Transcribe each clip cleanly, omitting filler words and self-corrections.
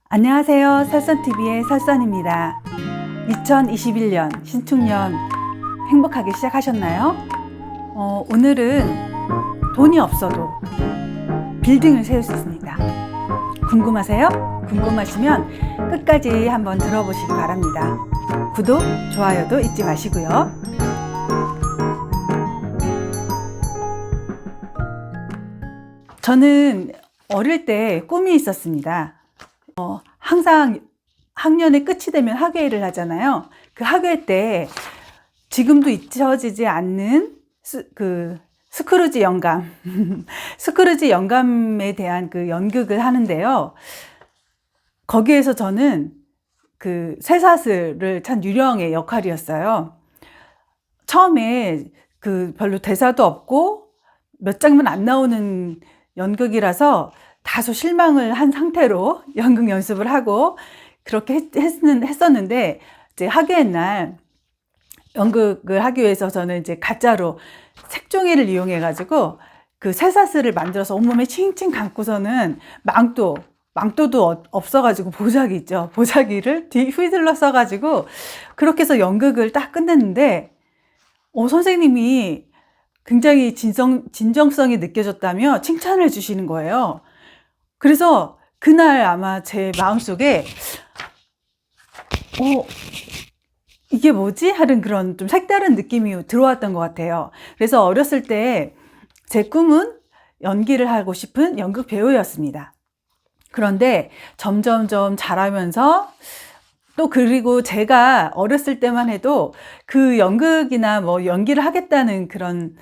안녕하세요. 설선TV의 설선입니다. 2021년 신축년 행복하게 시작하셨나요? 오늘은 돈이 없어도 빌딩을 세울 수 있습니다. 궁금하세요? 궁금하시면 끝까지 한번 들어보시기 바랍니다. 구독, 좋아요도 잊지 마시고요. 저는 어릴 때 꿈이 있었습니다. 항상 학년의 끝이 되면 학예회를 하잖아요. 그 학예회 때 지금도 잊혀지지 않는 스크루지 영감, 스크루지 영감에 대한 그 연극을 하는데요. 거기에서 저는 그 쇠사슬을 찬 유령의 역할이었어요. 처음에 별로 대사도 없고 몇 장면 안 나오는 연극이라서 다소 실망을 한 상태로 연극 연습을 하고 그렇게 했었는데, 이제 학예회 날 연극을 하기 위해서 저는 이제 가짜로 색종이를 이용해 가지고 그 쇠사슬을 만들어서 온몸에 칭칭 감고서는 망토도 없어 가지고 보자기 있죠. 보자기를 휘둘러 써 가지고 그렇게 해서 연극을 딱 끝냈는데, 선생님이 굉장히 진정성이 느껴졌다며 칭찬을 해주시는 거예요. 그래서 그날 아마 제 마음속에 이게 뭐지? 하는 그런 좀 색다른 느낌이 들어왔던 것 같아요. 그래서 어렸을 때 제 꿈은 연기를 하고 싶은 연극 배우였습니다. 그런데 점점점 자라면서 또 그리고 제가 어렸을 때만 해도 그 연극이나 뭐 연기를 하겠다는 그런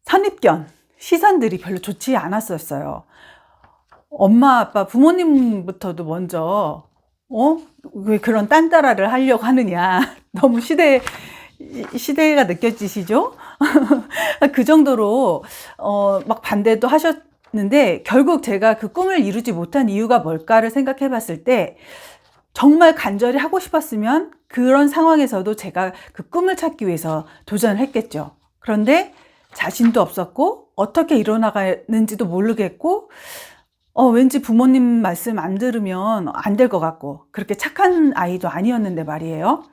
선입견, 시선들이 별로 좋지 않았었어요. 엄마, 아빠, 부모님부터도 먼저 왜 그런 딴따라를 하려고 하느냐. 너무 시대가 느껴지시죠? 그 정도로 막 반대도 하셨는데, 결국 제가 그 꿈을 이루지 못한 이유가 뭘까를 생각해 봤을 때, 정말 간절히 하고 싶었으면 그런 상황에서도 제가 그 꿈을 찾기 위해서 도전을 했겠죠. 그런데 자신도 없었고 어떻게 이뤄나가는지도 모르겠고, 왠지 부모님 말씀 안 들으면 안 될 것 같고, 그렇게 착한 아이도 아니었는데 말이에요.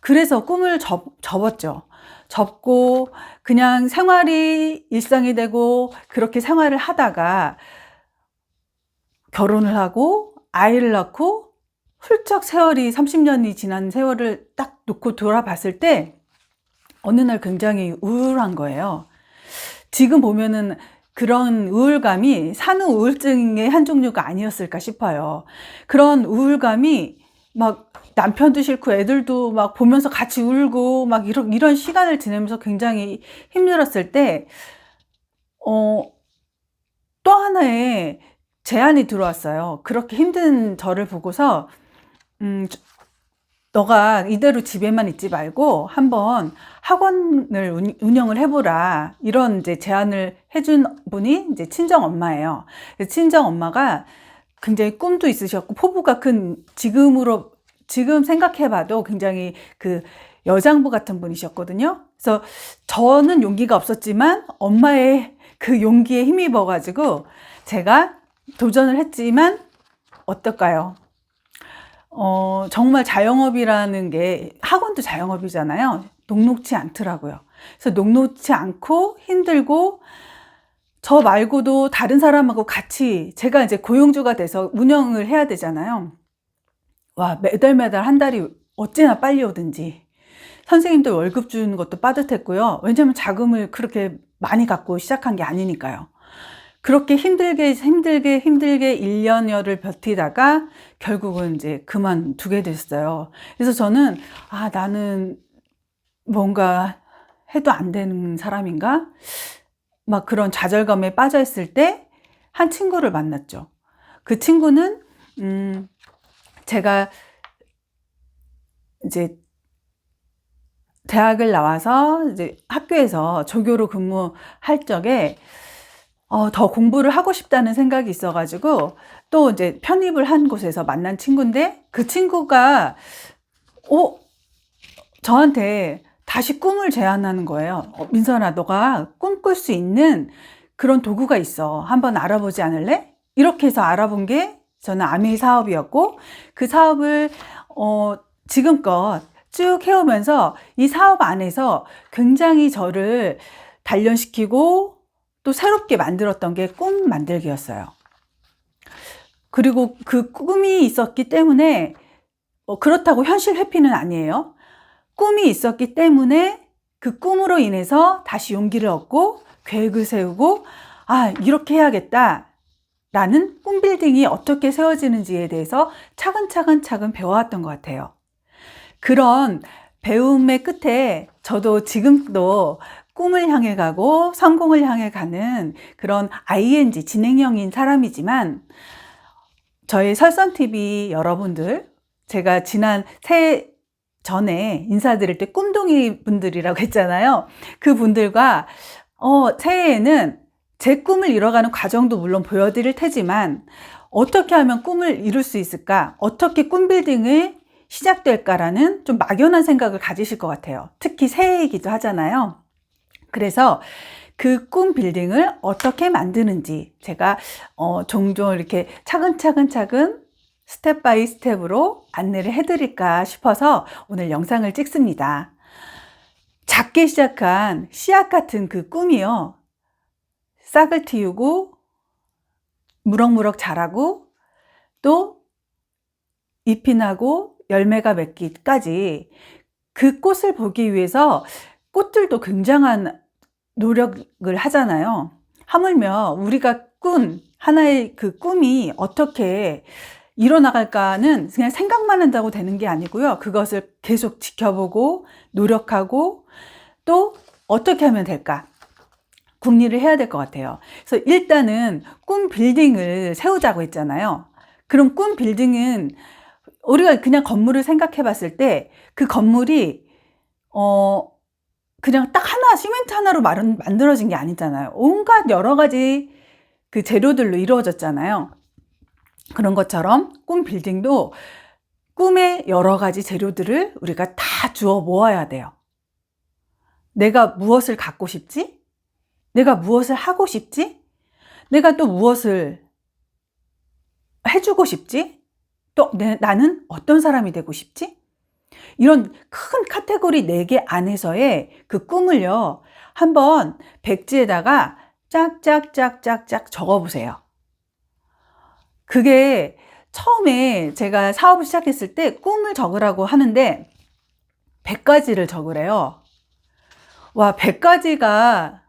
그래서 꿈을 접었죠. 접고 그냥 생활이 일상이 되고, 그렇게 생활을 하다가 결혼을 하고 아이를 낳고 훌쩍 세월이 30년이 지난 세월을 딱 놓고 돌아봤을 때 어느 날 굉장히 우울한 거예요. 지금 보면은 그런 우울감이 산후 우울증의 한 종류가 아니었을까 싶어요. 그런 우울감이 막 남편도 싫고 애들도 막 보면서 같이 울고 막 이런 시간을 지내면서 굉장히 힘들었을 때, 또 하나의 제안이 들어왔어요. 그렇게 힘든 저를 보고서, 너가 이대로 집에만 있지 말고 한번 학원을 운영을 해보라. 이런 이제 제안을 해준 분이 이제 친정 엄마예요. 친정 엄마가 굉장히 꿈도 있으셨고 포부가 큰, 지금 생각해봐도 굉장히 그 여장부 같은 분이셨거든요. 그래서 저는 용기가 없었지만 엄마의 그 용기에 힘입어가지고 제가 도전을 했지만 어떨까요? 정말 자영업이라는 게, 학원도 자영업이잖아요. 녹록지 않더라고요. 그래서 녹록지 않고 힘들고, 저 말고도 다른 사람하고 같이 제가 이제 고용주가 돼서 운영을 해야 되잖아요. 와, 매달 한 달이 어찌나 빨리 오든지. 선생님들 월급 주는 것도 빠듯했고요. 왜냐면 자금을 그렇게 많이 갖고 시작한 게 아니니까요. 그렇게 힘들게 1년여를 버티다가 결국은 이제 그만두게 됐어요. 그래서 저는, 나는 뭔가 해도 안 되는 사람인가? 막 그런 좌절감에 빠져 있을 때 한 친구를 만났죠. 그 친구는, 제가 이제 대학을 나와서 이제 학교에서 조교로 근무할 적에 더 공부를 하고 싶다는 생각이 있어가지고 또 이제 편입을 한 곳에서 만난 친구인데, 그 친구가 저한테 다시 꿈을 제안하는 거예요. 민선아, 너가 꿈꿀 수 있는 그런 도구가 있어. 한번 알아보지 않을래? 이렇게 해서 알아본 게 저는 아메이 사업이었고, 그 사업을 지금껏 쭉 해오면서 이 사업 안에서 굉장히 저를 단련시키고 또 새롭게 만들었던 게 꿈 만들기였어요. 그리고 그 꿈이 있었기 때문에 그렇다고 현실 회피는 아니에요. 꿈이 있었기 때문에 그 꿈으로 인해서 다시 용기를 얻고 계획을 세우고, 아, 이렇게 해야겠다 라는 꿈 빌딩이 어떻게 세워지는지에 대해서 차근차근 배워왔던 것 같아요. 그런 배움의 끝에 저도 지금도 꿈을 향해 가고 성공을 향해 가는 그런 ING 진행형인 사람이지만, 저희 설선TV 여러분들, 제가 지난 새해 전에 인사드릴 때 꿈동이 분들이라고 했잖아요. 그 분들과 새해에는 제 꿈을 이뤄가는 과정도 물론 보여드릴 테지만, 어떻게 하면 꿈을 이룰 수 있을까? 어떻게 꿈 빌딩을 시작될까라는 좀 막연한 생각을 가지실 것 같아요. 특히 새해이기도 하잖아요. 그래서 그 꿈 빌딩을 어떻게 만드는지 제가 종종 이렇게 차근차근 스텝 바이 스텝으로 안내를 해드릴까 싶어서 오늘 영상을 찍습니다. 작게 시작한 씨앗 같은 그 꿈이요, 싹을 틔우고 무럭무럭 자라고 또 잎이 나고 열매가 맺기까지, 그 꽃을 보기 위해서 꽃들도 굉장한 노력을 하잖아요. 하물며 우리가 꾼 하나의 그 꿈이 어떻게 이뤄나갈까는 그냥 생각만 한다고 되는 게 아니고요. 그것을 계속 지켜보고 노력하고 또 어떻게 하면 될까? 궁리를 해야 될 것 같아요. 그래서 일단은 꿈 빌딩을 세우자고 했잖아요. 그럼 꿈 빌딩은 우리가 그냥 건물을 생각해 봤을 때 그 건물이 그냥 딱 하나, 시멘트 하나로 만들어진 게 아니잖아요. 온갖 여러 가지 그 재료들로 이루어졌잖아요. 그런 것처럼 꿈 빌딩도 꿈의 여러 가지 재료들을 우리가 다 주워 모아야 돼요. 내가 무엇을 갖고 싶지? 내가 무엇을 하고 싶지? 내가 또 무엇을 해주고 싶지? 또 나는 어떤 사람이 되고 싶지? 이런 큰 카테고리 4개 안에서의 그 꿈을요, 한번 백지에다가 짝짝짝짝짝 적어보세요. 그게 처음에 제가 사업을 시작했을 때 꿈을 적으라고 하는데 100가지를 적으래요. 와, 100가지가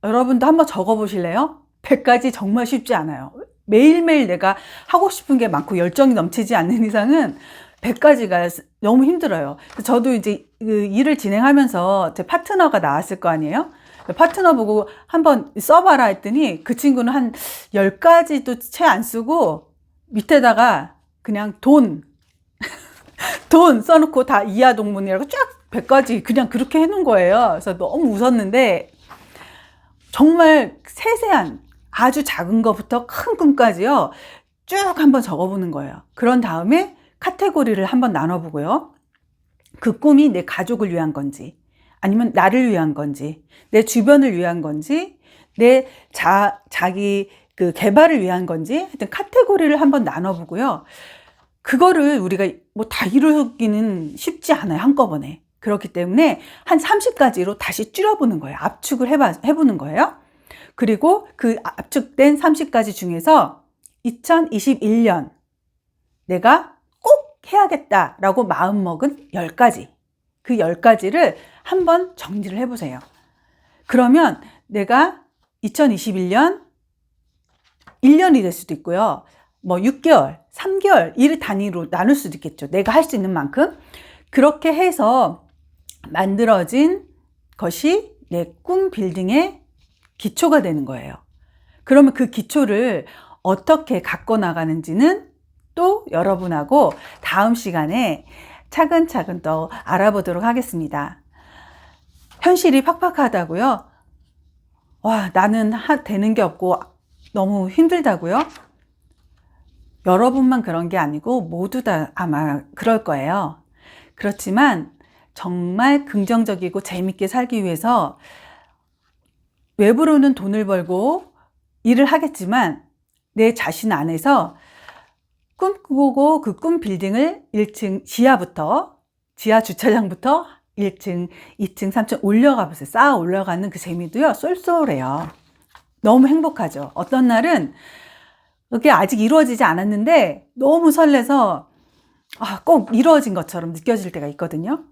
여러분도 한번 적어보실래요? 100가지 정말 쉽지 않아요. 매일매일 내가 하고 싶은 게 많고 열정이 넘치지 않는 이상은 100가지가 너무 힘들어요. 저도 이제 그 일을 진행하면서 제 파트너가 나왔을 거 아니에요? 파트너 보고 한번 써봐라 했더니 그 친구는 한 10가지도 채 안 쓰고 밑에다가 그냥 돈 써놓고 다 이하동문이라고 쫙 100가지 그냥 그렇게 해놓은 거예요. 그래서 너무 웃었는데, 정말 세세한 아주 작은 것부터 큰 꿈까지요, 쭉 한번 적어보는 거예요. 그런 다음에 카테고리를 한번 나눠보고요. 그 꿈이 내 가족을 위한 건지, 아니면 나를 위한 건지, 내 주변을 위한 건지, 내 자기 그 개발을 위한 건지, 하여튼 카테고리를 한번 나눠보고요. 그거를 우리가 뭐 다 이루기는 쉽지 않아요, 한꺼번에. 그렇기 때문에 한 30가지로 다시 줄여보는 거예요. 압축을 해보는 거예요. 그리고 그 압축된 30가지 중에서 2021년 내가 꼭 해야겠다라고 마음먹은 10가지, 그 10가지를 한번 정리를 해보세요. 그러면 내가 2021년 1년이 될 수도 있고요. 뭐 6개월, 3개월 일 단위로 나눌 수도 있겠죠. 내가 할 수 있는 만큼. 그렇게 해서 만들어진 것이 내 꿈 빌딩의 기초가 되는 거예요. 그러면 그 기초를 어떻게 갖고 나가는지는 또 여러분하고 다음 시간에 차근차근 또 알아보도록 하겠습니다. 현실이 팍팍하다고요? 와, 나는 되는 게 없고 너무 힘들다고요? 여러분만 그런 게 아니고 모두 다 아마 그럴 거예요. 그렇지만 정말 긍정적이고 재밌게 살기 위해서 외부로는 돈을 벌고 일을 하겠지만 내 자신 안에서 꿈꾸고 그 꿈 빌딩을 1층 지하 주차장부터 1층, 2층, 3층 올려가 보세요. 쌓아 올라가는 그 재미도요, 쏠쏠해요. 너무 행복하죠. 어떤 날은 그게 아직 이루어지지 않았는데 너무 설레서 꼭 이루어진 것처럼 느껴질 때가 있거든요.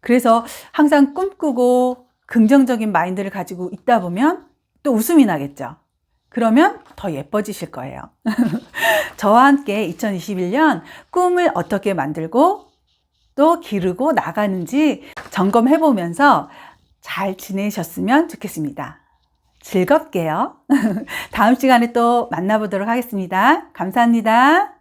그래서 항상 꿈꾸고 긍정적인 마인드를 가지고 있다 보면 또 웃음이 나겠죠. 그러면 더 예뻐지실 거예요. 저와 함께 2021년 꿈을 어떻게 만들고 또 기르고 나가는지 점검해 보면서 잘 지내셨으면 좋겠습니다. 즐겁게요. 다음 시간에 또 만나보도록 하겠습니다. 감사합니다.